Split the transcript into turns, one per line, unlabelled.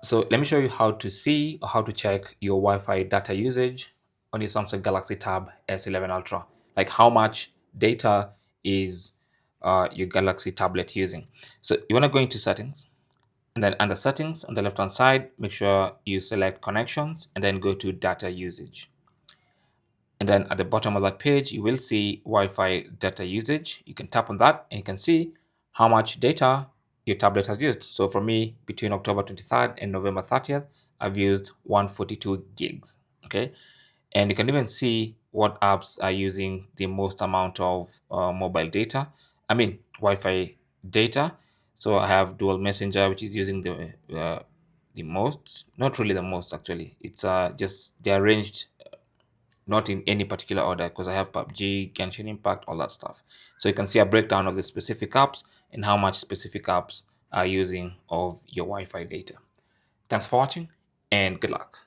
So let me show you how to see or how to check your Wi-Fi data usage on your Samsung Galaxy Tab S11 Ultra. Like how much data is your Galaxy tablet using. So you want to go into settings, and then under settings on the left hand side, make sure you select connections and then go to data usage. And then at the bottom of that page, you will see Wi-Fi data usage. You can tap on that and you can see how much data your tablet has used. So for me, between October 23rd and November 30th, I've used 142 gigs. Okay. And you can even see what apps are using the most amount of mobile data. I mean, Wi-Fi data. So I have Dual Messenger, which is using the most, not really the most actually. It's just they're arranged not in any particular order because I have PUBG, Genshin Impact, all that stuff. So you can see a breakdown of the specific apps and how much specific apps are using of your Wi-Fi data. Thanks for watching and good luck.